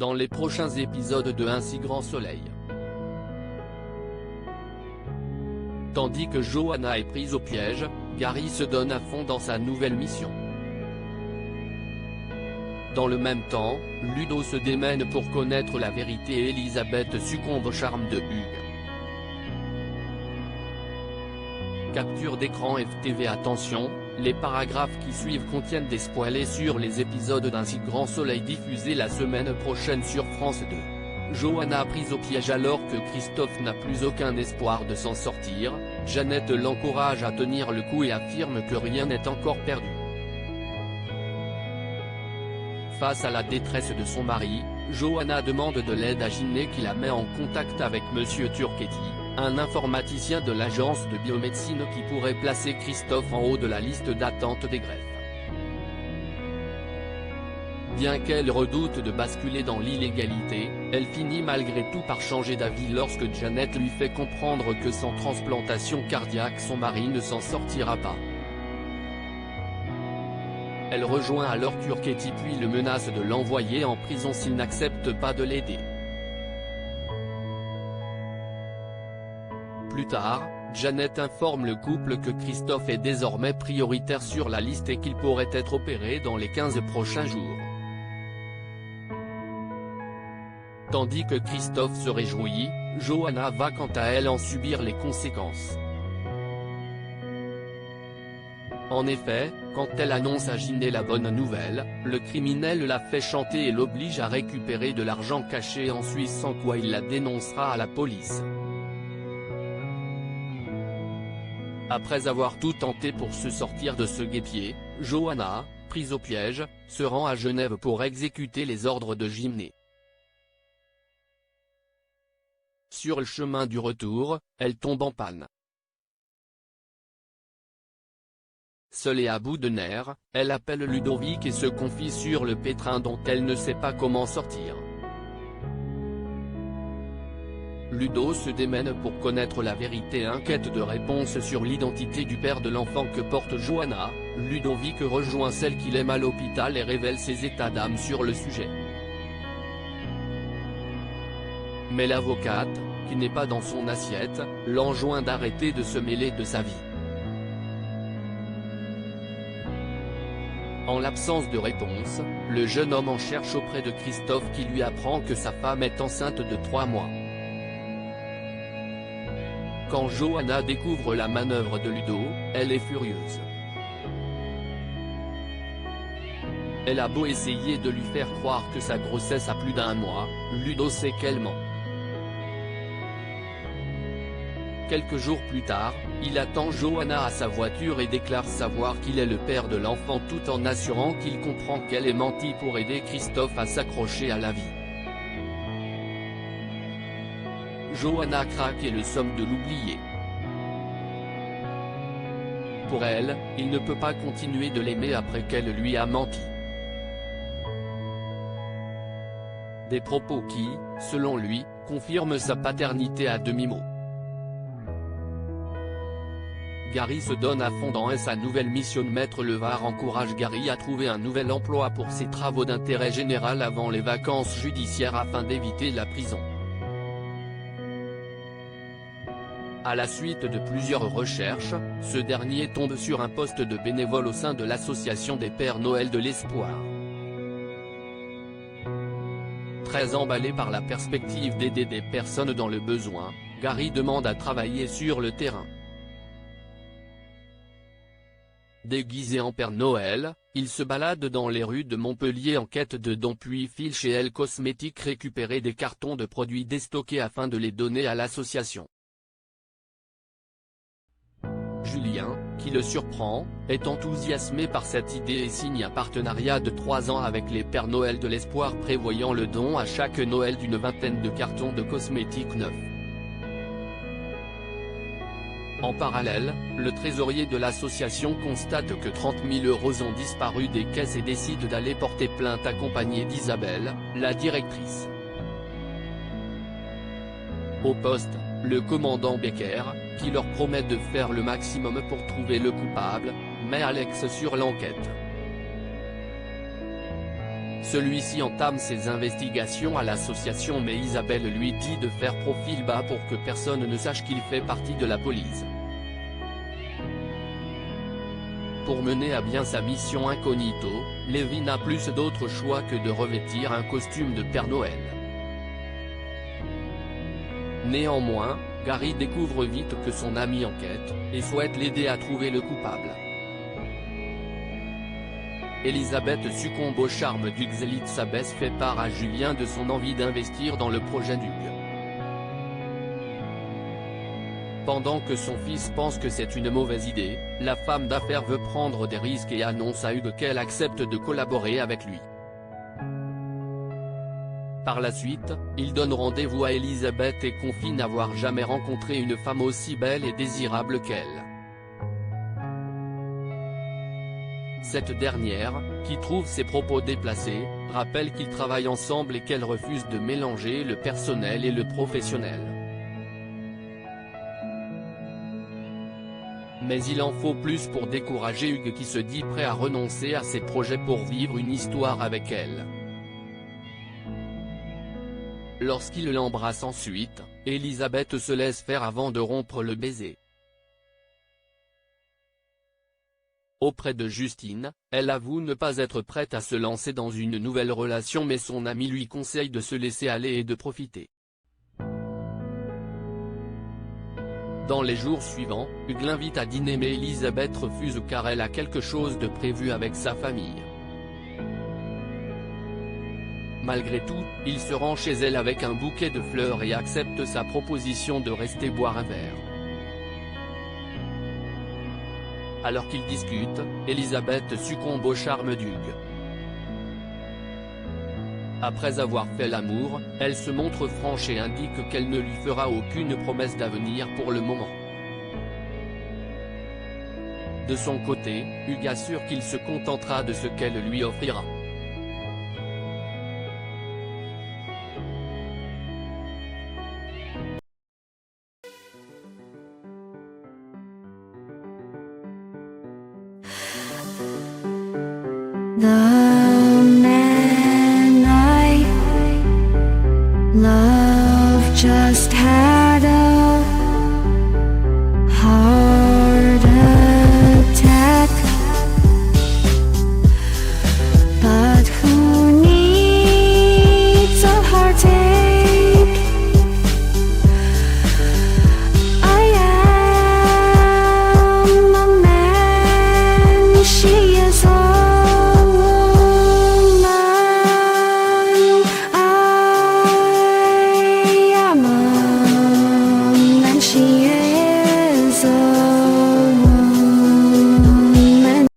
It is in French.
dans les prochains épisodes de Un si grand soleil. Tandis que Johanna est prise au piège, Gary se donne à fond dans sa nouvelle mission. Dans le même temps, Ludo se démène pour connaître la vérité et Elisabeth succombe au charme de Hugues. Capture d'écran FTV. Attention, les paragraphes qui suivent contiennent des spoilers sur les épisodes d'Un si grand soleil diffusés la semaine prochaine sur France 2. Johanna prise au piège alors que Christophe n'a plus aucun espoir de s'en sortir, Jeannette l'encourage à tenir le coup et affirme que rien n'est encore perdu. Face à la détresse de son mari, Johanna demande de l'aide à Ginné qui la met en contact avec Monsieur Turchetti, un informaticien de l'agence de biomédecine qui pourrait placer Christophe en haut de la liste d'attente des greffes. Bien qu'elle redoute de basculer dans l'illégalité, elle finit malgré tout par changer d'avis lorsque Jeannette lui fait comprendre que sans transplantation cardiaque son mari ne s'en sortira pas. Elle rejoint alors Turchetti puis le menace de l'envoyer en prison s'il n'accepte pas de l'aider. Plus tard, Jeannette informe le couple que Christophe est désormais prioritaire sur la liste et qu'il pourrait être opéré dans les 15 prochains jours. Tandis que Christophe se réjouit, Johanna va quant à elle en subir les conséquences. En effet, quand elle annonce à Ginné la bonne nouvelle, le criminel la fait chanter et l'oblige à récupérer de l'argent caché en Suisse, sans quoi il la dénoncera à la police. Après avoir tout tenté pour se sortir de ce guêpier, Johanna, prise au piège, se rend à Genève pour exécuter les ordres de Ginné. Sur le chemin du retour, elle tombe en panne. Seule et à bout de nerfs, elle appelle Ludovic et se confie sur le pétrin dont elle ne sait pas comment sortir. Ludo se démène pour connaître la vérité et en quête de réponse sur l'identité du père de l'enfant que porte Johanna. Ludovic rejoint celle qu'il aime à l'hôpital et révèle ses états d'âme sur le sujet. Mais l'avocate, qui n'est pas dans son assiette, l'enjoint d'arrêter de se mêler de sa vie. En l'absence de réponse, le jeune homme en cherche auprès de Christophe qui lui apprend que sa femme est enceinte de 3 mois. Quand Johanna découvre la manœuvre de Ludo, elle est furieuse. Elle a beau essayer de lui faire croire que sa grossesse a plus d'1 mois, Ludo sait qu'elle ment. Quelques jours plus tard, il attend Johanna à sa voiture et déclare savoir qu'il est le père de l'enfant tout en assurant qu'il comprend qu'elle ait menti pour aider Christophe à s'accrocher à la vie. Johanna craque et le somme de l'oublier. Pour elle, il ne peut pas continuer de l'aimer après qu'elle lui a menti. Des propos qui, selon lui, confirment sa paternité à demi-mot. Gary se donne à fond dans sa nouvelle mission. Maître Levard encourage Gary à trouver un nouvel emploi pour ses travaux d'intérêt général avant les vacances judiciaires afin d'éviter la prison. À la suite de plusieurs recherches, ce dernier tombe sur un poste de bénévole au sein de l'association des Pères Noël de l'Espoir. Très emballé par la perspective d'aider des personnes dans le besoin, Gary demande à travailler sur le terrain. Déguisé en Père Noël, il se balade dans les rues de Montpellier en quête de dons puis file chez Elle Cosmétique récupérer des cartons de produits déstockés afin de les donner à l'association. Julien, qui le surprend, est enthousiasmé par cette idée et signe un partenariat de 3 ans avec les Pères Noël de l'Espoir prévoyant le don à chaque Noël d'une 20aine de cartons de cosmétiques neufs. En parallèle, le trésorier de l'association constate que 30 000 € ont disparu des caisses et décide d'aller porter plainte accompagné d'Isabelle, la directrice. Au poste, le commandant Becker, qui leur promet de faire le maximum pour trouver le coupable, met Alex sur l'enquête. Celui-ci entame ses investigations à l'association mais Isabelle lui dit de faire profil bas pour que personne ne sache qu'il fait partie de la police. Pour mener à bien sa mission incognito, Lévi n'a plus d'autre choix que de revêtir un costume de Père Noël. Néanmoins, Gary découvre vite que son ami enquête, et souhaite l'aider à trouver le coupable. Elisabeth succombe au charme d'Hugues. Elisabeth fait part à Julien de son envie d'investir dans le projet d'Hugues. Pendant que son fils pense que c'est une mauvaise idée, la femme d'affaires veut prendre des risques et annonce à Hugues qu'elle accepte de collaborer avec lui. Par la suite, il donne rendez-vous à Elisabeth et confie n'avoir jamais rencontré une femme aussi belle et désirable qu'elle. Cette dernière, qui trouve ses propos déplacés, rappelle qu'ils travaillent ensemble et qu'elle refuse de mélanger le personnel et le professionnel. Mais il en faut plus pour décourager Hugues qui se dit prêt à renoncer à ses projets pour vivre une histoire avec elle. Lorsqu'il l'embrasse ensuite, Elisabeth se laisse faire avant de rompre le baiser. Auprès de Justine, elle avoue ne pas être prête à se lancer dans une nouvelle relation mais son ami lui conseille de se laisser aller et de profiter. Dans les jours suivants, Hugues l'invite à dîner mais Elisabeth refuse car elle a quelque chose de prévu avec sa famille. Malgré tout, il se rend chez elle avec un bouquet de fleurs et accepte sa proposition de rester boire un verre. Alors qu'ils discutent, Elisabeth succombe au charme d'Hugues. Après avoir fait l'amour, elle se montre franche et indique qu'elle ne lui fera aucune promesse d'avenir pour le moment. De son côté, Hugues assure qu'il se contentera de ce qu'elle lui offrira. 나